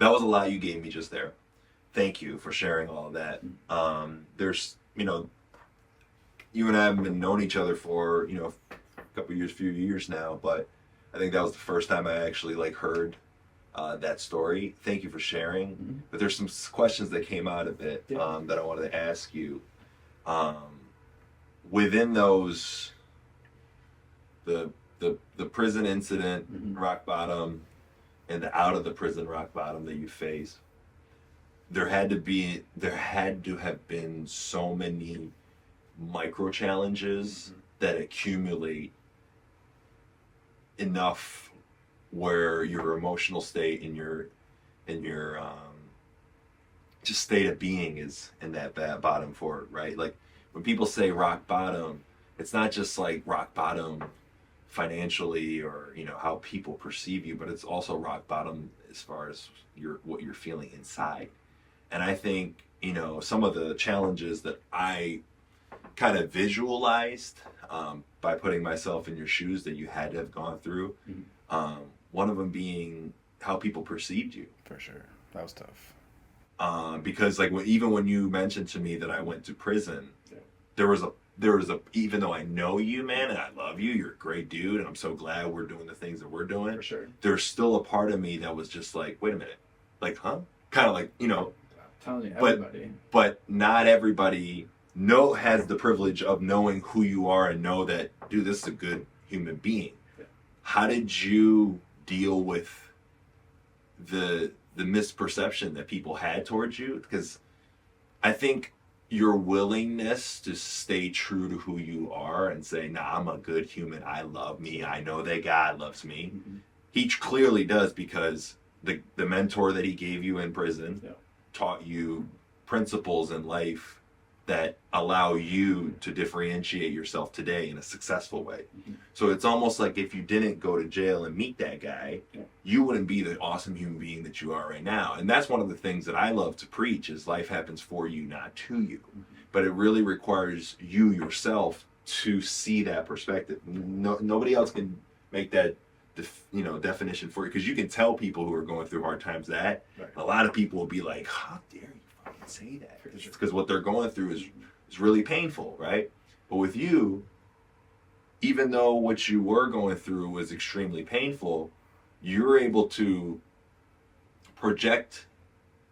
that was a lot you gave me just there. Thank you for sharing all of that. There's, you and I have been known each other for, few years now, but I think that was the first time I actually like heard that story. Thank you for sharing. Mm-hmm. But there's some questions that came out of it that I wanted to ask you. Within those, the prison incident, mm-hmm. rock bottom, and the out of the prison rock bottom that you face, there had to have been so many micro challenges mm-hmm. that accumulate enough where your emotional state and your just state of being is in that bottom forward, right? Like when people say rock bottom, it's not just like rock bottom financially or how people perceive you, but it's also rock bottom as far as what you're feeling inside. And I think some of the challenges that I kind of visualized by putting myself in your shoes that you had to have gone through, one of them being how people perceived you. For sure, that was tough. Because like even when you mentioned to me that I went to prison, there was a even though I know you, man, and I love you, you're a great dude, and I'm so glad we're doing the things that we're doing. For sure. There's still a part of me that was just like, wait a minute, like, huh? Kind of like, I'm telling you, everybody. But not everybody has the privilege of knowing who you are and know that, dude, this is a good human being. Yeah. How did you deal with the misperception that people had towards you? Because I think your willingness to stay true to who you are and say, nah, I'm a good human, I love me, I know that God loves me. Mm-hmm. He clearly does, because the mentor that he gave you in prison taught you principles in life that allow you to differentiate yourself today in a successful way. Mm-hmm. So it's almost like if you didn't go to jail and meet that guy, you wouldn't be the awesome human being that you are right now. And that's one of the things that I love to preach is life happens for you, not to you. Mm-hmm. But it really requires you yourself to see that perspective. Nobody else can make that definition for you, because you can tell people who are going through hard times that. Right. A lot of people will be like, how dare you fucking say that? Because what they're going through is really painful, right? But with you, even though what you were going through was extremely painful, you're able to project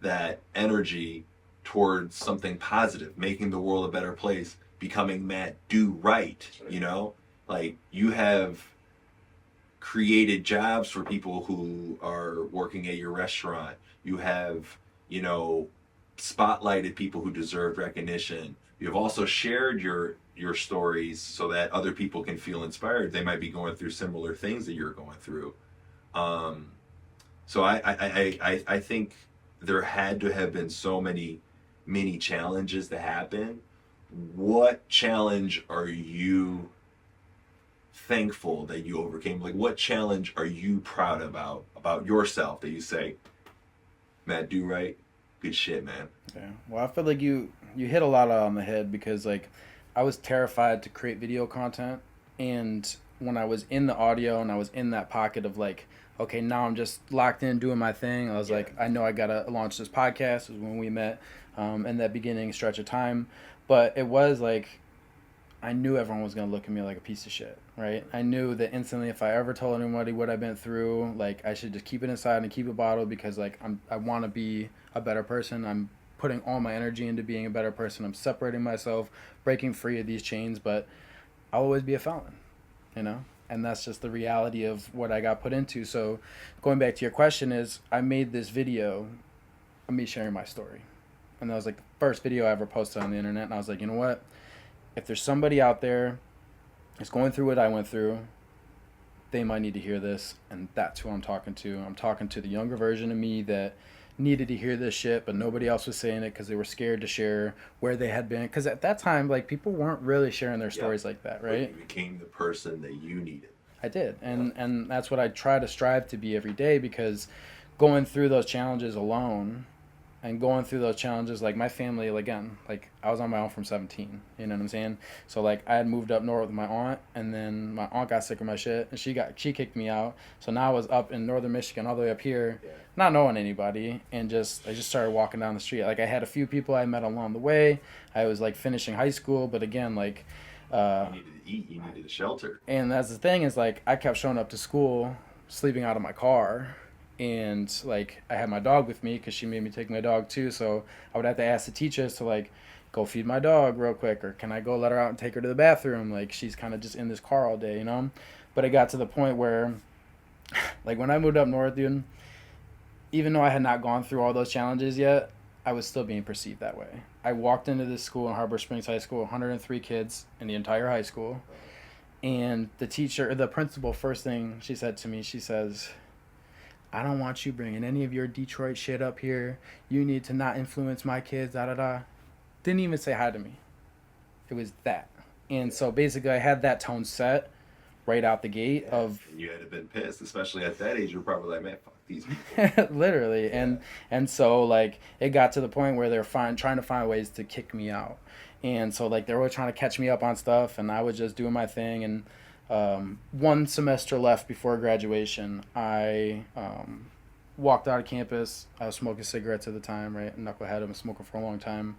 that energy towards something positive, making the world a better place, becoming Matt Do Right, Like you have created jobs for people who are working at your restaurant. You have, spotlighted people who deserve recognition. You've also shared your stories so that other people can feel inspired. They might be going through similar things that you're going through. So I think there had to have been so many challenges that happen. What challenge are you thankful that you overcame? Like, what challenge are you proud about yourself that you say, Matt, do right? Good shit, man. Yeah. Well, I feel like you hit a lot on the head, because like I was terrified to create video content, and when I was in the audio and I was in that pocket of like, okay, now I'm just locked in doing my thing, I was like, I know I gotta launch this podcast. Is when we met in that beginning stretch of time. But it was like, I knew everyone was going to look at me like a piece of shit, right? I knew that instantly if I ever told anybody what I've been through, like I should just keep it inside and keep it bottled, because like I want to be a better person. I'm putting all my energy into being a better person. I'm separating myself, breaking free of these chains, but I'll always be a felon, And that's just the reality of what I got put into. So going back to your question is, I made this video of me sharing my story. And that was like the first video I ever posted on the internet. And I was like, you know what? If there's somebody out there that's going through what I went through, they might need to hear this. And that's who I'm talking to. I'm talking to the younger version of me that needed to hear this shit, but nobody else was saying it because they were scared to share where they had been. Because at that time, like, people weren't really sharing their stories like that, right? But you became the person that you needed. I did. And that's what I try to strive to be every day, because going through those challenges alone, and going through those challenges, like my family, again, like I was on my own from 17, you know what I'm saying? So like I had moved up north with my aunt, and then my aunt got sick of my shit, and she kicked me out. So now I was up in northern Michigan all the way up here, not knowing anybody, and I just started walking down the street. Like I had a few people I met along the way. I was like finishing high school, but again, like you needed to eat, you needed a shelter. And that's the thing, is like I kept showing up to school sleeping out of my car. And like I had my dog with me because she made me take my dog too, so I would have to ask the teachers to like go feed my dog real quick, or can I go let her out and take her to the bathroom, like she's kind of just in this car all day, you know. But it got to the point where like when I moved up north, dude, even though I had not gone through all those challenges yet, I was still being perceived that way. I walked into this school in Harbor Springs High School, 103 kids in the entire high school, and the principal, first thing she said to me, she says, I don't want you bringing any of your Detroit shit up here. You need to not influence my kids, da-da-da. Didn't even say hi to me. It was that. And so basically I had that tone set right out the gate of... And you had to have been pissed, especially at that age. You were probably like, man, fuck these people. Literally. Yeah. And so like it got to the point where they're trying to find ways to kick me out. And so like they were trying to catch me up on stuff, and I was just doing my thing. And one semester left before graduation, I walked out of campus. I was smoking cigarettes at the time, right? Knucklehead, I've been smoking for a long time.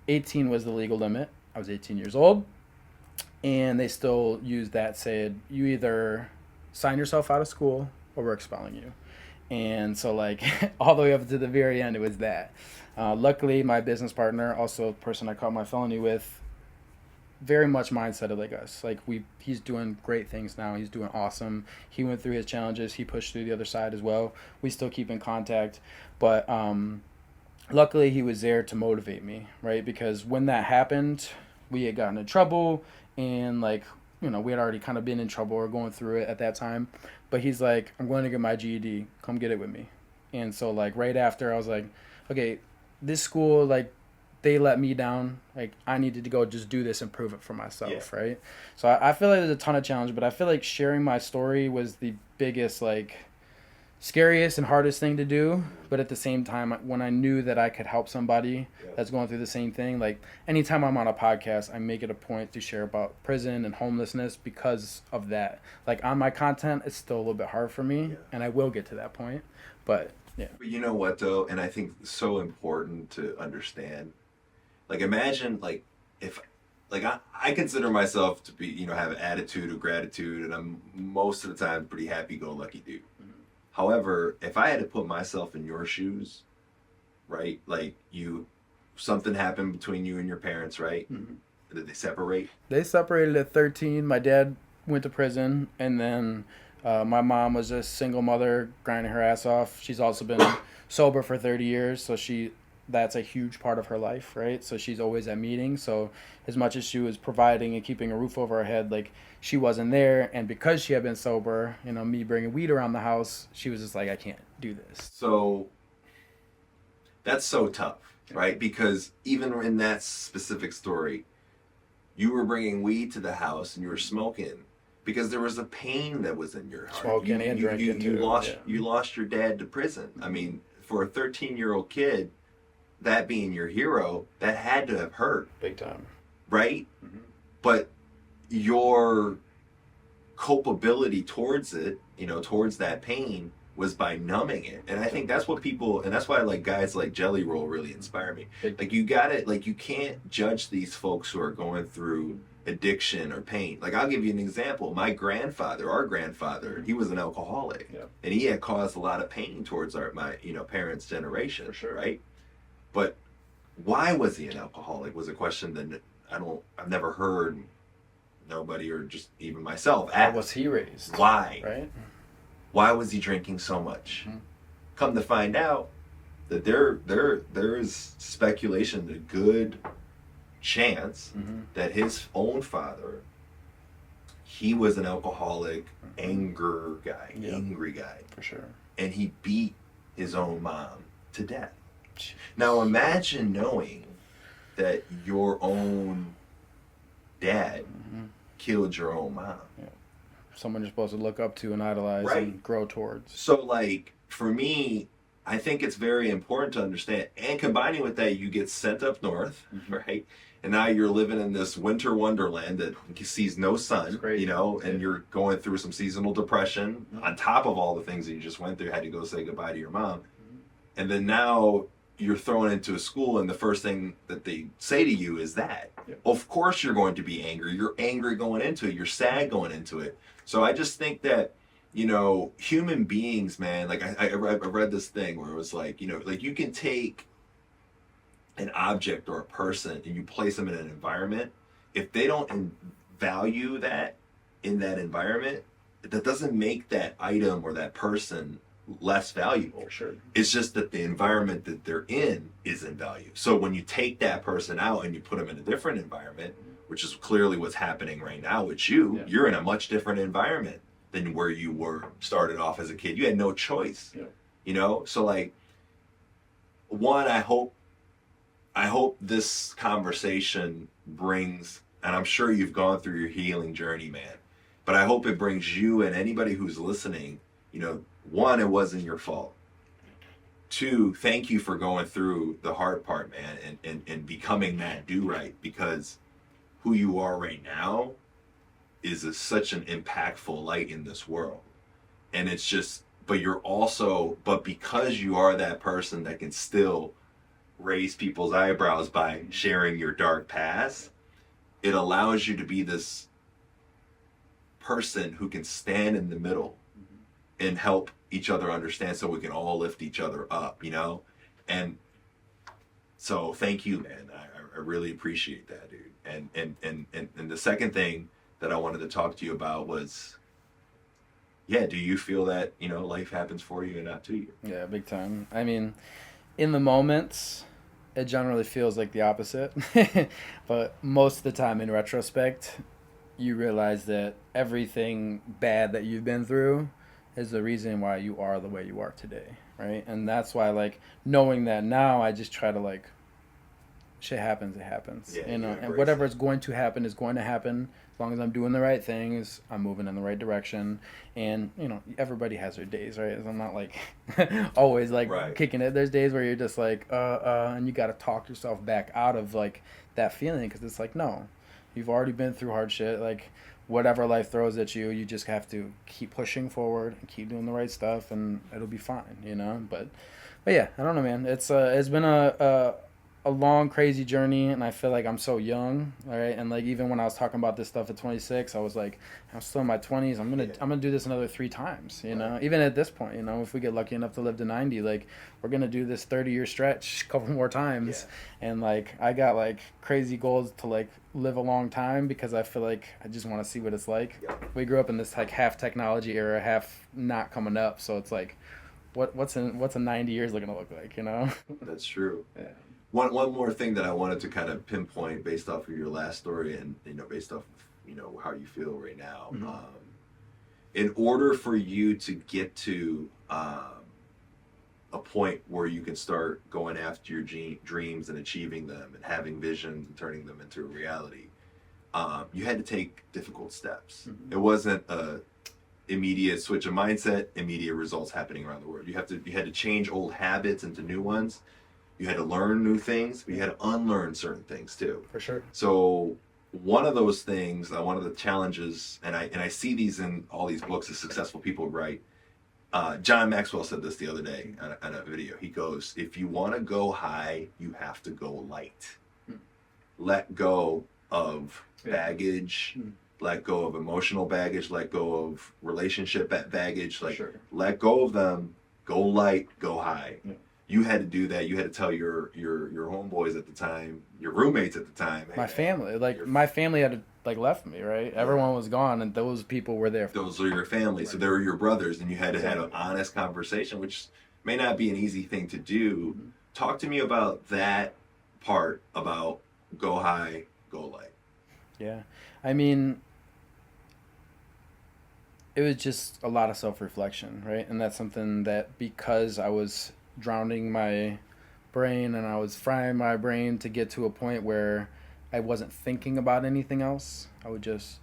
18 was the legal limit. I was 18 years old. And they still used that, said, you either sign yourself out of school or we're expelling you. And so like all the way up to the very end, it was that. Luckily, my business partner, also the person I caught my felony with, very much mindset like us. Like he's doing great things now. He's doing awesome. He went through his challenges. He pushed through the other side as well. We still keep in contact, but luckily he was there to motivate me, right? Because when that happened, we had gotten in trouble, and like, you know, we had already kind of been in trouble or going through it at that time. But he's like, I'm going to get my GED. Come get it with me. And so like right after, I was like, okay, this school, like, they let me down. Like, I needed to go just do this and prove it for myself, right? So I feel like there's a ton of challenge, but I feel like sharing my story was the biggest, like, scariest and hardest thing to do. But at the same time, when I knew that I could help somebody that's going through the same thing, like, anytime I'm on a podcast, I make it a point to share about prison and homelessness because of that. Like, on my content, it's still a little bit hard for me, and I will get to that point. But, yeah. But you know what, though? And I think it's so important to understand. Like, imagine, like, if, like, I consider myself to be, you know, have an attitude of gratitude, and I'm most of the time pretty happy-go-lucky dude. Mm-hmm. However, if I had to put myself in your shoes, right, like, something happened between you and your parents, right? Mm-hmm. Did they separate? They separated at 13. My dad went to prison, and then my mom was a single mother grinding her ass off. She's also been sober for 30 years, so that's a huge part of her life, right? So she's always at meetings. So as much as she was providing and keeping a roof over her head, like, she wasn't there. And because she had been sober, you know, me bringing weed around the house, she was just like, I can't do this. So that's so tough, right? Because even in that specific story, you were bringing weed to the house and you were smoking because there was a pain that was in your heart. Smoking and drinking too. You lost your dad to prison. I mean, for a 13-year-old kid, that being your hero, that had to have hurt. Big time. Right? Mm-hmm. But your culpability towards it, you know, towards that pain, was by numbing it. And I think that's what people, and that's why like guys like Jelly Roll really inspire me. Like, you gotta, like, you can't judge these folks who are going through addiction or pain. Like, I'll give you an example. Our grandfather, he was an alcoholic. Yeah. And he had caused a lot of pain towards my parents' generation. For sure. Right? But why was he an alcoholic was a question that I've never heard nobody, or just even myself, ask. How was he raised? Why? Right? Why was he drinking so much? Mm-hmm. Come to find out that there is speculation, a good chance that his own father, he was an alcoholic, angry guy. For sure. And he beat his own mom to death. Now imagine knowing that your own dad killed your own mom. Yeah. Someone you're supposed to look up to and idolize and grow towards. So like, for me, I think it's very important to understand. And combining with that, you get sent up north, right? And now you're living in this winter wonderland that sees no sun, you know, and you're going through some seasonal depression on top of all the things that you just went through, had to go say goodbye to your mom. And then now you're thrown into a school, and the first thing that they say to you is that. Of course you're going to be angry. You're angry going into it. You're sad going into it. So I just think that, you know, human beings, man, like I read this thing where it was like, you know, like you can take an object or a person and you place them in an environment. If they don't value that in that environment, that doesn't make that item or that person less valuable. Sure. It's just that the environment that they're in is in value. So when you take that person out and you put them in a different environment, which is clearly what's happening right now with you, you're in a much different environment than where you were started off as a kid. You had no choice. You know? So like, one, I hope this conversation brings, and I'm sure you've gone through your healing journey, man, but I hope it brings you and anybody who's listening, you know, one, it wasn't your fault. Two, thank you for going through the hard part, man, and becoming that do-right, because who you are right now is such an impactful light in this world. And it's just, but because you are that person that can still raise people's eyebrows by sharing your dark past, it allows you to be this person who can stand in the middle and help each other understand, so we can all lift each other up, you know? And so thank you, man. I really appreciate that, dude. And the second thing that I wanted to talk to you about was, do you feel that, you know, life happens for you and not to you? Yeah, big time. I mean, in the moments, it generally feels like the opposite. But most of the time, in retrospect, you realize that everything bad that you've been through is the reason why you are the way you are today, right? And that's why, like, knowing that now, I just try to, like, shit happens, it happens. You know, and whatever is going to happen is going to happen. As long as I'm doing the right things, I'm moving in the right direction. And, you know, everybody has their days, right? I'm not, like, always, like, kicking it. There's days where you're just like, and you got to talk yourself back out of, like, that feeling. Because it's like, no, you've already been through hard shit. Like, whatever life throws at you, you just have to keep pushing forward and keep doing the right stuff, and it'll be fine, you know? But yeah, I don't know, man. It's been a long, crazy journey, and I feel like I'm so young, all right? And, like, even when I was talking about this stuff at 26, I was like, I'm still in my 20s. I'm gonna do this another 3 times, you know? Even at this point, you know, if we get lucky enough to live to 90, like, we're gonna do this 30-year stretch a couple more times. And, like, I got, like, crazy goals to, like, live a long time, because I feel like I just want to see what it's like. We grew up in this, like, half technology era, half not coming up, so it's like, what's a 90 years gonna look like, you know? That's true. One more thing that I wanted to kind of pinpoint based off of your last story, and, you know, based off of, you know, how you feel right now. In order for you to get to a point where you can start going after your dreams and achieving them and having visions and turning them into a reality, you had to take difficult steps. It wasn't a immediate switch of mindset, immediate results happening around the world. You had to change old habits into new ones. You had to learn new things, but you had to unlearn certain things too. For sure. So one of those things, one of the challenges, and I see these in all these books that successful people write. John Maxwell said this the other day on a video. He goes, if you want to go high, you have to go light. Let go of baggage, let go of emotional baggage, let go of relationship baggage, let go of them, go light, go high. You had to do that. You had to tell your homeboys at the time, your roommates at the time. My family, my family had left me, right? Everyone was gone, and those people were there. Those are your family, so they were your brothers, and you had to have an honest conversation, which may not be an easy thing to do. Talk to me about that part, about go high, go light. Yeah, I mean, it was just a lot of self-reflection, right? And that's something that, because I was drowning my brain and I was frying my brain to get to a point where I wasn't thinking about anything else, I would just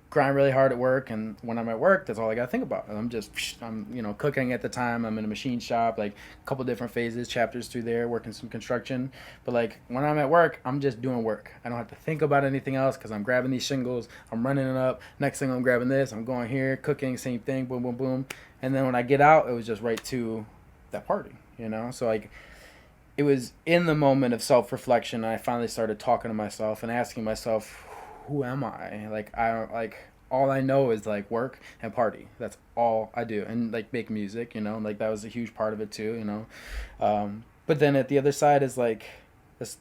grind really hard at work, and when I'm at work, that's all I got to think about. I'm you know, cooking at the time. I'm in a machine shop, like a couple different phases, chapters through there, working some construction. But like when I'm at work, I'm just doing work. I don't have to think about anything else because I'm grabbing these shingles, I'm running it up. Next thing I'm grabbing this, I'm going here, cooking, same thing, boom, boom, boom. And then when I get out, it was just right to that party, you know? So like, it was in the moment of self-reflection I finally started talking to myself and asking myself, who am I? Like, all I know is like work and party. That's all I do. And like make music, you know, like that was a huge part of it too, you know. But then at the other side is like this,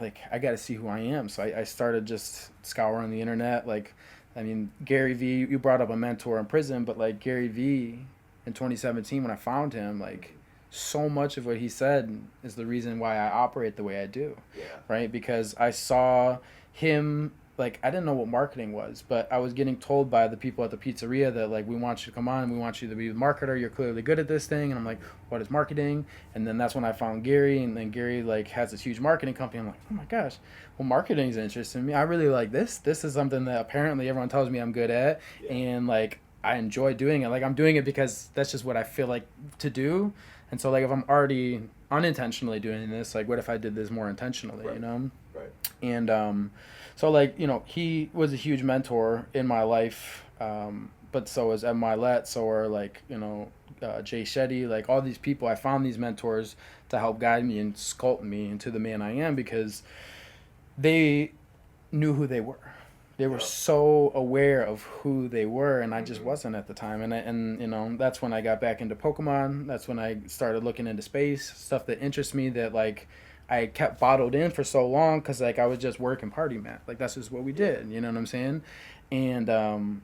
like I got to see who I am. So I started just scouring the internet. Like, I mean, Gary V, you brought up a mentor in prison, but like Gary V in 2017 when I found him, like so much of what he said is the reason why I operate the way I do. Yeah. Right? Because I saw him, like, I didn't know what marketing was, but I was getting told by the people at the pizzeria that, like, we want you to come on and we want you to be the marketer. You're clearly good at this thing. And I'm like, what is marketing? And then that's when I found Gary, and then Gary, like, has this huge marketing company. I'm like, oh my gosh, well, marketing's interesting to me. I really like this. This is something that apparently everyone tells me I'm good at. Yeah. And, like, I enjoy doing it. Like, I'm doing it because that's just what I feel like to do. And so, like, if I'm already unintentionally doing this, like, what if I did this more intentionally, right. You know? Right. And, so, like, you know, he was a huge mentor in my life, but so was M. Milet, so are, like, you know, Jay Shetty, like, all these people. I found these mentors to help guide me and sculpt me into the man I am because they knew who they were. They were so aware of who they were, and I just wasn't at the time. And you know, that's when I got back into Pokemon. That's when I started looking into space, stuff that interests me that, like, I kept bottled in for so long because, like, I was just working party, man. Like, that's just what we did. You know what I'm saying? And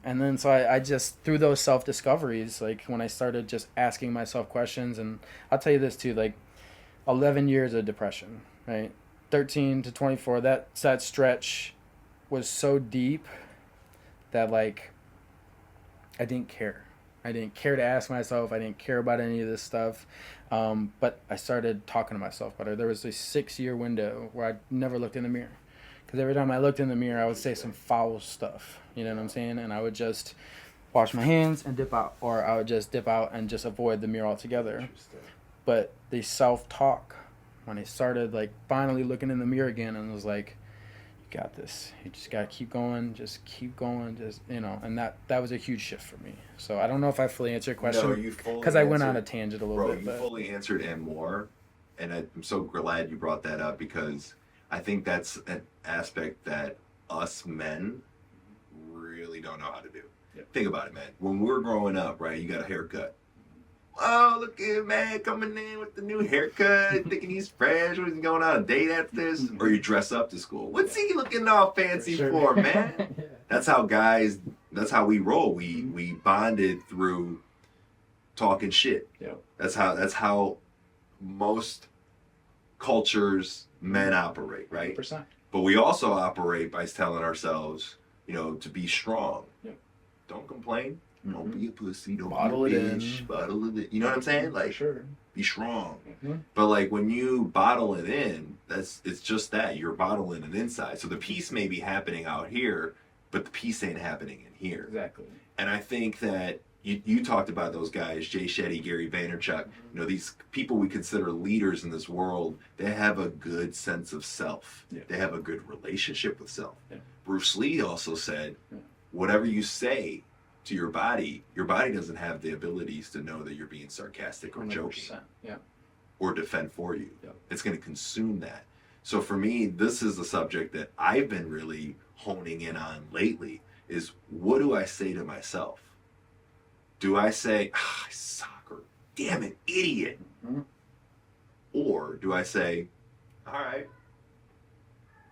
then so I just, through those self-discoveries, like, when I started just asking myself questions, and I'll tell you this too, like, 11 years of depression, right? 13 to 24, that stretch was so deep that, like, I didn't care. I didn't care to ask myself. I didn't care about any of this stuff. But I started talking to myself better. There was a 6-year window where I never looked in the mirror. Because every time I looked in the mirror, I would say some foul stuff. You know what I'm saying? And I would just wash my hands and dip out. Or I would just dip out and just avoid the mirror altogether. But the self-talk, when I started, like, finally looking in the mirror again, and was like, got this. You just got to keep going, just, you know, and that was a huge shift for me. So I don't know if I fully answered your question. No, you fully because I went on a tangent a little bit. You fully answered and more, and I'm so glad you brought that up because I think that's an aspect that us men really don't know how to do. Yep. Think about it, man. When we were growing up, right, you got a haircut. Oh, look at man coming in with the new haircut, thinking he's fresh. What's going on a date after this? Or you dress up to school. What's he looking all fancy for, man? Yeah. That's how guys. That's how we roll. We bonded through talking shit. Yeah. That's how most cultures men operate, right? 100%. But we also operate by telling ourselves, you know, to be strong. Yeah. Don't complain. Don't be a pussy. Don't bottle be a it bitch. in. Bottle it in. You know what I'm saying? Like, sure. Be strong. Mm-hmm. But like when you bottle it in, it's just that you're bottling it inside. So the peace may be happening out here, but the peace ain't happening in here. Exactly. And I think that you talked about those guys, Jay Shetty, Gary Vaynerchuk. You know, these people we consider leaders in this world. They have a good sense of self. Yeah. They have a good relationship with self. Yeah. Bruce Lee also said, whatever you say to your body doesn't have the abilities to know that you're being sarcastic or joking, or defend for you. Yep. It's going to consume that. So for me, this is the subject that I've been really honing in on lately is what do I say to myself? Do I say, I suck, or damn it, idiot? Mm-hmm. Or do I say, all right,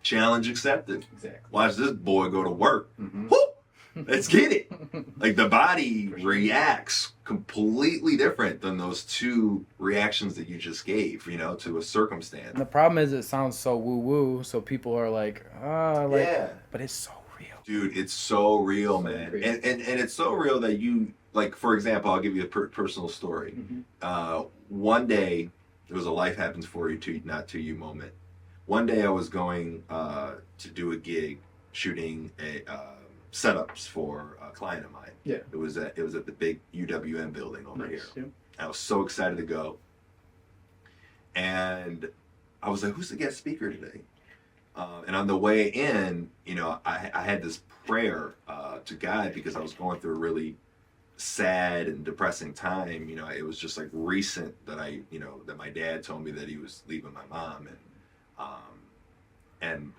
challenge accepted. Exactly. Watch this boy go to work. Mm-hmm. Whoop! Let's get it. Like the body reacts completely different than those two reactions that you just gave, you know, to a circumstance. And the problem is it sounds so woo-woo, so people are like, but it's so real. Dude, it's so real, man. And it's so real that you, like, for example, I'll give you a personal story. Mm-hmm. One day, it was a life happens for you to, not to you moment. One day I was going to do a gig, shooting setups for a client of mine. Yeah. It was at the big UWM building over here. Yeah. I was so excited to go. And I was like, who's the guest speaker today? And on the way in, you know, I had this prayer to God because I was going through a really sad and depressing time. You know, it was just like recent that that my dad told me that he was leaving my mom. And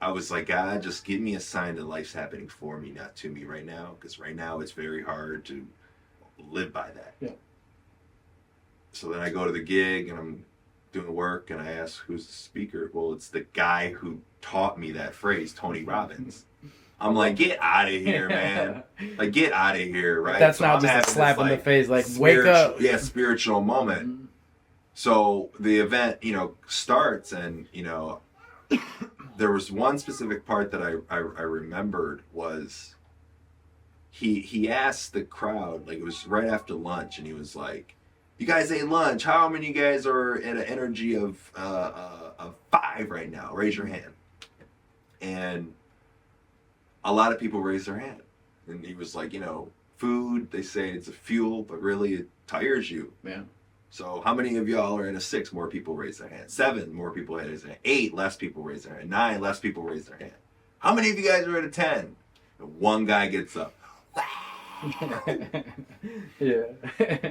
I was like, God, just give me a sign that life's happening for me, not to me right now. Because right now it's very hard to live by that. Yeah. So then I go to the gig and I'm doing work and I ask, who's the speaker? Well, it's the guy who taught me that phrase, Tony Robbins. I'm like, get out of here, man. Like, get out of here, right? That's not just a slap in the face, like, wake up. Yeah, spiritual moment. Mm-hmm. So the event, you know, starts and, you know, there was one specific part that I remembered was he asked the crowd, like it was right after lunch, and he was like, you guys ate lunch. How many of you guys are at an energy of 5 right now? Raise your hand. And a lot of people raised their hand. And he was like, you know, food, they say it's a fuel, but really it tires you. Yeah. So how many of y'all are in a 6? More people raise their hand. 7, more people raise their hand. 8, less people raise their hand. 9, less people raise their hand. How many of you guys are at a 10? And one guy gets up. Yeah.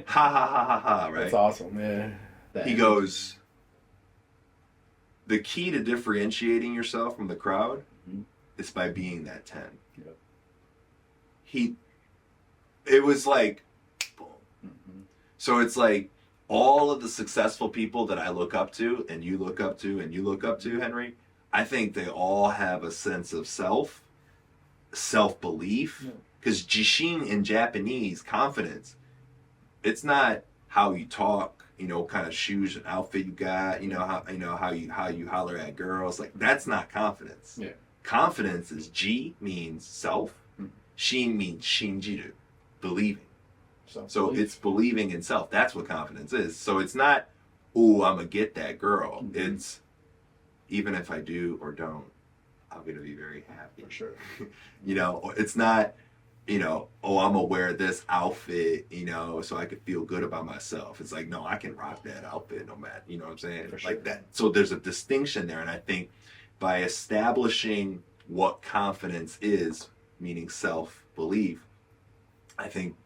Ha ha ha ha ha, right? That's awesome, yeah. He goes, the key to differentiating yourself from the crowd is by being that 10. Yep. It was like, boom. Mm-hmm. So it's like, all of the successful people that I look up to, and you look up to, and you look up to, Henry, I think they all have a sense of self-belief. Because jishin in Japanese, confidence, it's not how you talk, you know, kind of shoes and outfit you got, how you holler at girls. Like, that's not confidence. Yeah. Confidence is ji means self, shin means shinjiru, believing. So it's believing in self. That's what confidence is. So it's not, oh, I'm going to get that girl. Mm-hmm. It's, even if I do or don't, I'm going to be very happy. For sure. You know, it's not, you know, oh, I'm going to wear this outfit, you know, so I can feel good about myself. It's like, no, I can rock that outfit no matter, you know what I'm saying? For sure. Like that. So there's a distinction there. And I think by establishing what confidence is, meaning self-belief, I think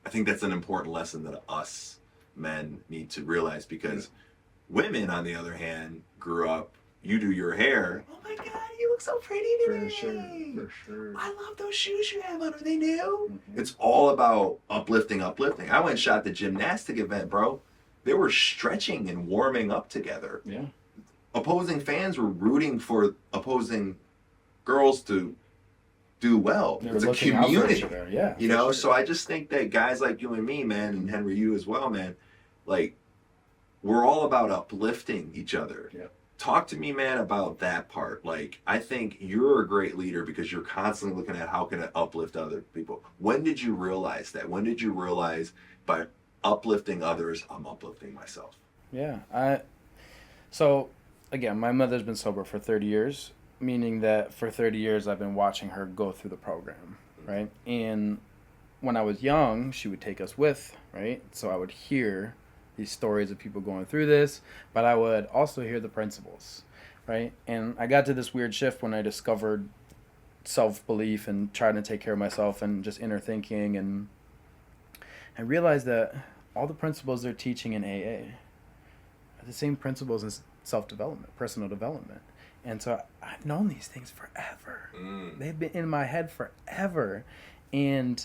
that's an important lesson that us men need to realize, because women, on the other hand, grew up, you do your hair, oh my God, you look so pretty today. For sure. I love those shoes you have on. Are they new? Mm-hmm. It's all about uplifting. I went and shot the gymnastic event, bro. They were stretching and warming up together. Yeah. Opposing fans were rooting for opposing girls to do well. It's a community, yeah. You know, so I just think that guys like you and me, man, and Henry, you as well, man, like, we're all about uplifting each other. Yeah. Talk to me, man, about that part. Like, I think you're a great leader because you're constantly looking at how can I uplift other people. When did you realize that? When did you realize by uplifting others, I'm uplifting myself? Yeah. So, again, my mother's been sober for 30 years. Meaning that for 30 years I've been watching her go through the program, right? And when I was young, she would take us with, right? So I would hear these stories of people going through this, but I would also hear the principles, right? And I got to this weird shift when I discovered self-belief and trying to take care of myself and just inner thinking, and I realized that all the principles they're teaching in AA are the same principles as self-development, personal development. And so I've known these things forever. They've been in my head forever. And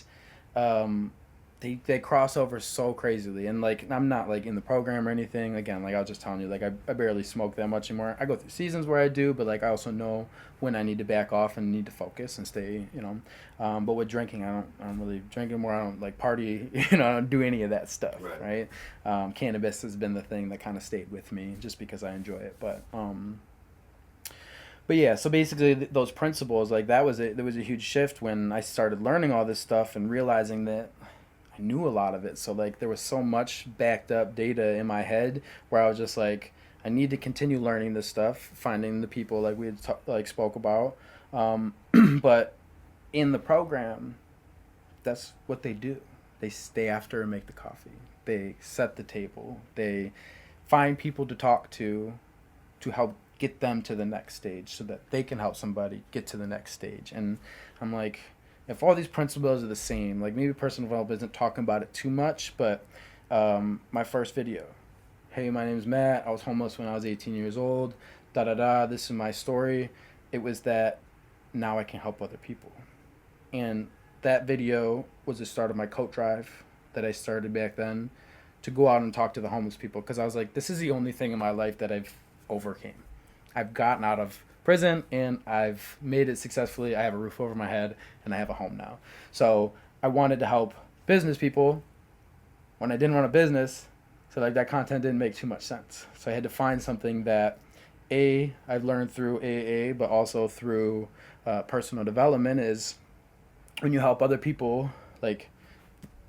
they cross over so crazily. And, like, I'm not, like, in the program or anything. Again, like, I was just telling you, like, I barely smoke that much anymore. I go through seasons where I do, but, like, I also know when I need to back off and need to focus and stay, you know. But with drinking, I don't really drink anymore. I don't, like, party, you know, I don't do any of that stuff, right? Cannabis has been the thing that kind of stayed with me just because I enjoy it. But yeah, so basically those principles, like, there was a huge shift when I started learning all this stuff and realizing that I knew a lot of it. So, like, there was so much backed up data in my head where I was just like, I need to continue learning this stuff, finding the people like we had spoke about. But in the program, that's what they do. They stay after and make the coffee. They set the table. They find people to talk to help get them to the next stage so that they can help somebody get to the next stage. And I'm like, if all these principles are the same, like maybe personal development isn't talking about it too much, but my first video, hey, my name's Matt. I was homeless when I was 18 years old. This is my story. It was that now I can help other people. And that video was the start of my coat drive that I started back then to go out and talk to the homeless people, because I was like, this is the only thing in my life that I've overcame. I've gotten out of prison and I've made it successfully. I have a roof over my head and I have a home now. So I wanted to help business people when I didn't run a business. So like that content didn't make too much sense. So I had to find something that I've learned through AA, but also through personal development, is when you help other people, like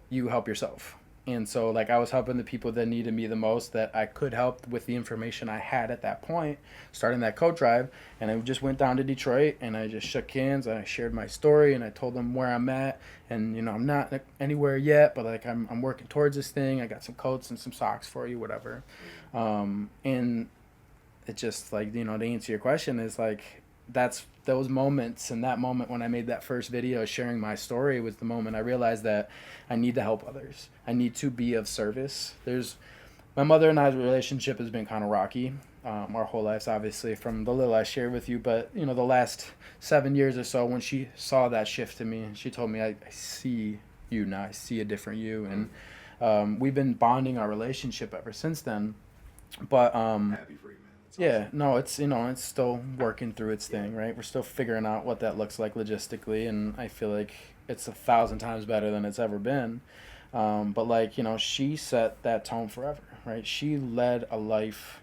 you help yourself. And so like I was helping the people that needed me the most, that I could help with the information I had at that point, starting that coat drive. And I just went down to Detroit and I just shook hands and I shared my story and I told them where I'm at. And, you know, I'm not anywhere yet, but like I'm working towards this thing. I got some coats and some socks for you, whatever. And it just like, you know, to answer your question is like, that's those moments, and that moment when I made that first video sharing my story was the moment I realized that I need to help others. I need to be of service. My mother and I's relationship has been kind of rocky our whole lives, obviously, from the little I shared with you. But, you know, the last 7 years or so, when she saw that shift in me, she told me, I see you now. I see a different you. And we've been bonding our relationship ever since then. But Happy for you, man. yeah, no, it's, you know, it's still working through its thing, right? We're still figuring out what that looks like logistically, and I feel like it's 1,000 times better than it's ever been. But like, you know, she set that tone forever, right? She led a life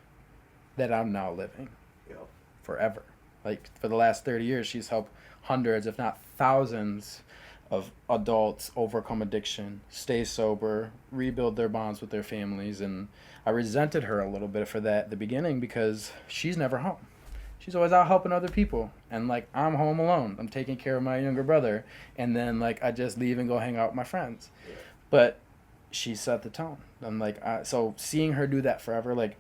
that I'm now living forever. Like for the last 30 years, she's helped hundreds, if not thousands, of adults overcome addiction, stay sober, rebuild their bonds with their families. And I resented her a little bit for that at the beginning, because she's never home. She's always out helping other people. And like, I'm home alone. I'm taking care of my younger brother. And then like, I just leave and go hang out with my friends. Yeah. But she set the tone. And like, so seeing her do that forever, like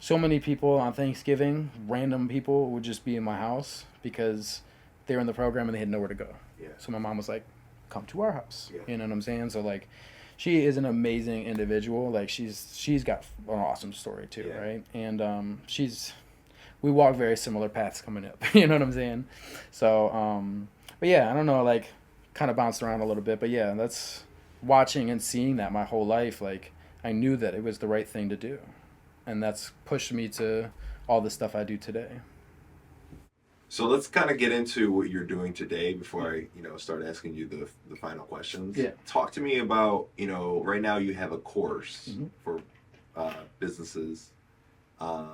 so many people on Thanksgiving, random people would just be in my house because they were in the program and they had nowhere to go. Yeah. So my mom was like, come to our house. Yeah. You know what I'm saying? So like, she is an amazing individual. Like she's got an awesome story too, yeah. Right? And we walk very similar paths coming up. You know what I'm saying? So but yeah, I don't know, like kind of bounced around a little bit, but yeah, that's watching and seeing that my whole life. Like I knew that it was the right thing to do, and that's pushed me to all the stuff I do today. So let's kind of get into what you're doing today before I, start asking you the final questions. Yeah. Talk to me about, right now you have a course for businesses to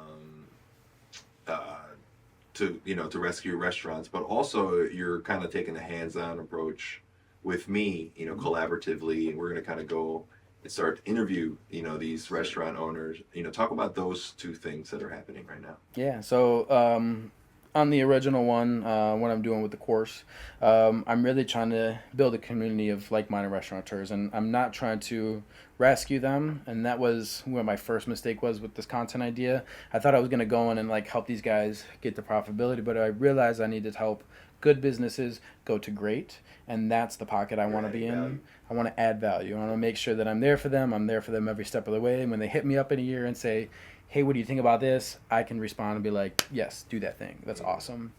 rescue restaurants, but also you're kind of taking a hands-on approach with me, collaboratively, and we're going to kind of go and start to interview, these restaurant owners. Talk about those two things that are happening right now. Yeah. So, on the original one, what I'm doing with the course, I'm really trying to build a community of like-minded restaurateurs, and I'm not trying to rescue them. And that was where my first mistake was with this content idea. I thought I was going to go in and like help these guys get the profitability, but I realized I needed to help good businesses go to great, and that's the pocket I want to be in. Value. I want to add value. I want to make sure that I'm there for them. I'm there for them every step of the way. And when they hit me up in a year and say, hey, what do you think about this? I can respond and be like, yes, do that thing. That's awesome.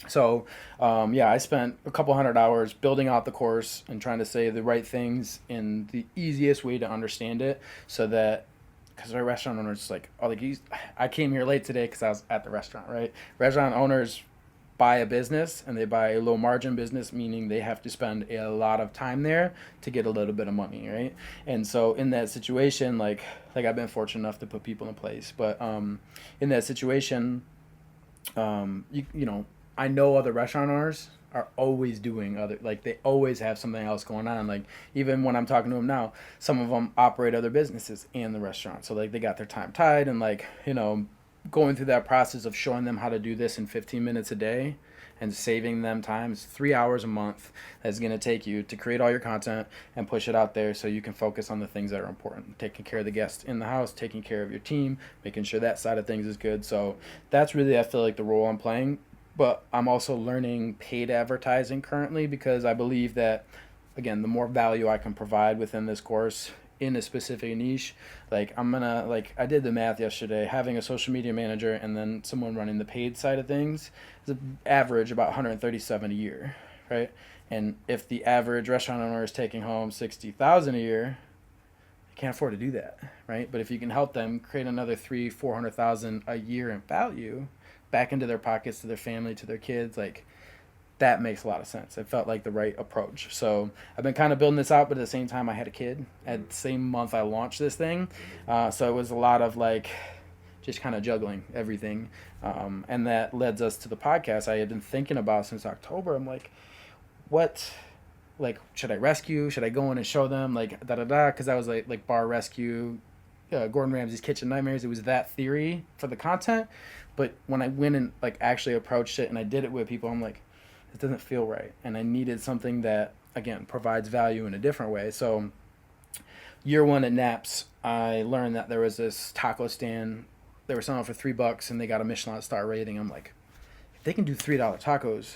So, I spent a couple hundred hours building out the course and trying to say the right things in the easiest way to understand it, so that, because our restaurant owners, I came here late today because I was at the restaurant, right? Restaurant owners buy a business, and they buy a low margin business, meaning they have to spend a lot of time there to get a little bit of money, right? And so in that situation, like I've been fortunate enough to put people in place, but in that situation, I know other restaurant owners are always doing they always have something else going on. Like even when I'm talking to them now, some of them operate other businesses and the restaurant, so like they got their time tied, and going through that process of showing them how to do this in 15 minutes a day and saving them time. It's 3 hours a month that's going to take you to create all your content and push it out there so you can focus on the things that are important. Taking care of the guests in the house, taking care of your team, making sure that side of things is good. So that's really, I feel like, the role I'm playing. But I'm also learning paid advertising currently because I believe that, again, the more value I can provide within this course in a specific niche, like I did the math yesterday, having a social media manager and then someone running the paid side of things is an average about 137 a year, right? And if the average restaurant owner is taking home 60,000 a year, they can't afford to do that, right? But if you can help them create another 300,000-400,000 a year in value back into their pockets, to their family, to their kids, like, that makes a lot of sense. It felt like the right approach. So I've been kind of building this out, but at the same time I had a kid at the same month I launched this thing. So it was a lot of like just kind of juggling everything. And that led us to the podcast I had been thinking about since October. I'm like, should I rescue? Should I go in and show them like da-da-da? Because I was like bar rescue, Gordon Ramsay's Kitchen Nightmares. It was that theory for the content. But when I went and like actually approached it and I did it with people, I'm like, it doesn't feel right. And I needed something that, again, provides value in a different way. So year one at Naps, I learned that there was this taco stand. They were selling for $3 and they got a Michelin star rating. I'm like, if they can do $3 tacos,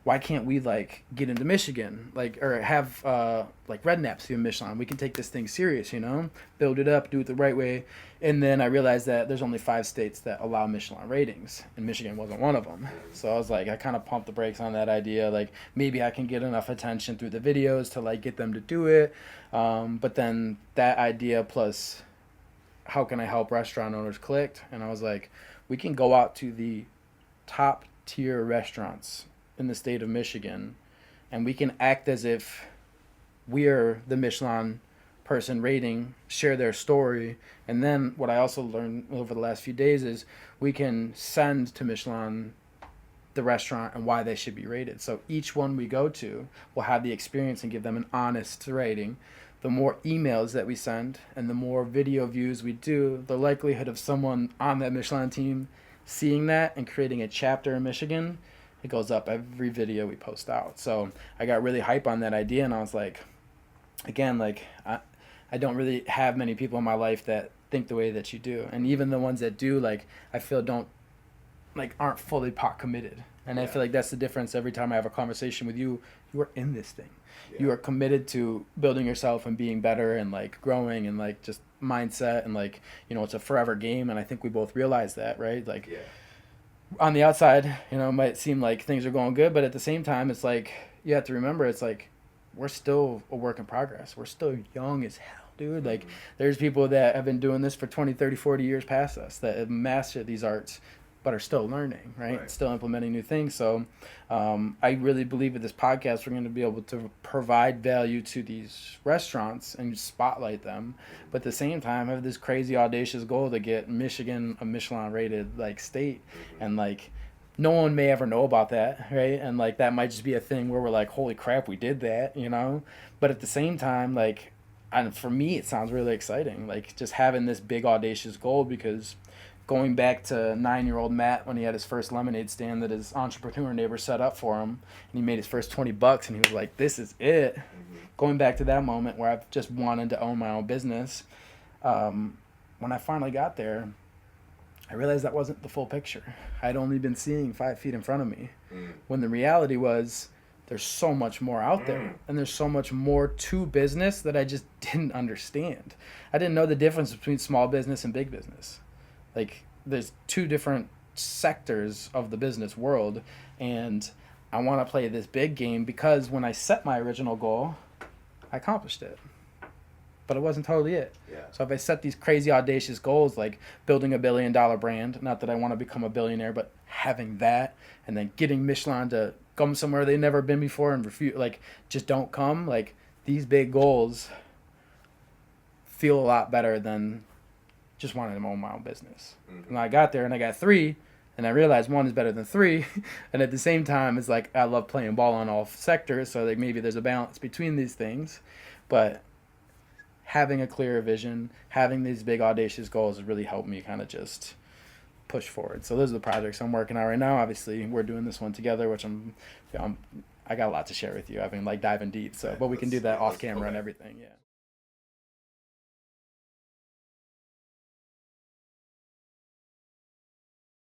why can't we like get into Michigan, or have Red Naps do Michelin? We can take this thing serious, build it up, do it the right way. And then I realized that there's only 5 states that allow Michelin ratings, and Michigan wasn't one of them. So I was like, I kind of pumped the brakes on that idea. Like maybe I can get enough attention through the videos to like get them to do it. But then that idea plus how can I help restaurant owners clicked, and I was like, we can go out to the top tier restaurants in the state of Michigan, and we can act as if we're the Michelin person rating, share their story. And then what I also learned over the last few days is we can send to Michelin the restaurant and why they should be rated. So each one we go to will have the experience and give them an honest rating. The more emails that we send and the more video views we do, the likelihood of someone on that Michelin team seeing that and creating a chapter in Michigan, it goes up every video we post out. So I got really hype on that idea, and I was like, again, like I don't really have many people in my life that think the way that you do. And even the ones that do, like, I feel aren't fully pot committed. And I feel like that's the difference. Every time I have a conversation with you, you are in this thing. Yeah. You are committed to building yourself and being better and like growing and like just mindset and like, it's a forever game. And I think we both realize that, right? Like, yeah. On the outside, it might seem like things are going good, but at the same time, it's like, you have to remember, it's like, we're still a work in progress. We're still young as hell, dude. Like, there's people that have been doing this for 20, 30, 40 years past us that have mastered these arts, but are still learning, right? Still implementing new things. So I really believe with this podcast, we're going to be able to provide value to these restaurants and spotlight them. But at the same time, I have this crazy audacious goal to get Michigan a Michelin rated like state. And like, no one may ever know about that, right? And like, that might just be a thing where we're like, holy crap, we did that, But at the same time, like, and for me, it sounds really exciting. Like, just having this big audacious goal, because going back to 9-year-old Matt when he had his first lemonade stand that his entrepreneur neighbor set up for him, and he made his first $20 and he was like, this is it. Going back to that moment where I've just wanted to own my own business, when I finally got there, I realized that wasn't the full picture. I'd only been seeing 5 feet in front of me, when the reality was there's so much more out there, and there's so much more to business that I just didn't understand. I didn't know the difference between small business and big business. Like, there's 2 different sectors of the business world, and I want to play this big game because when I set my original goal, I accomplished it. But it wasn't totally it. Yeah. So if I set these crazy audacious goals, like building $1 billion brand, not that I want to become a billionaire, but having that, and then getting Michelin to come somewhere they've never been before and refuse, like, just don't come. Like, these big goals feel a lot better than just wanted to own my own business. And I got there and I got 3, and I realized 1 is better than 3. And at the same time, it's like, I love playing ball on all sectors, so like maybe there's a balance between these things. But having a clearer vision, having these big audacious goals has really helped me kind of just push forward. So those are the projects I'm working on right now. Obviously, we're doing this one together, which I got a lot to share with you. I've been like diving deep. So, but we can do that off camera and everything. Yeah.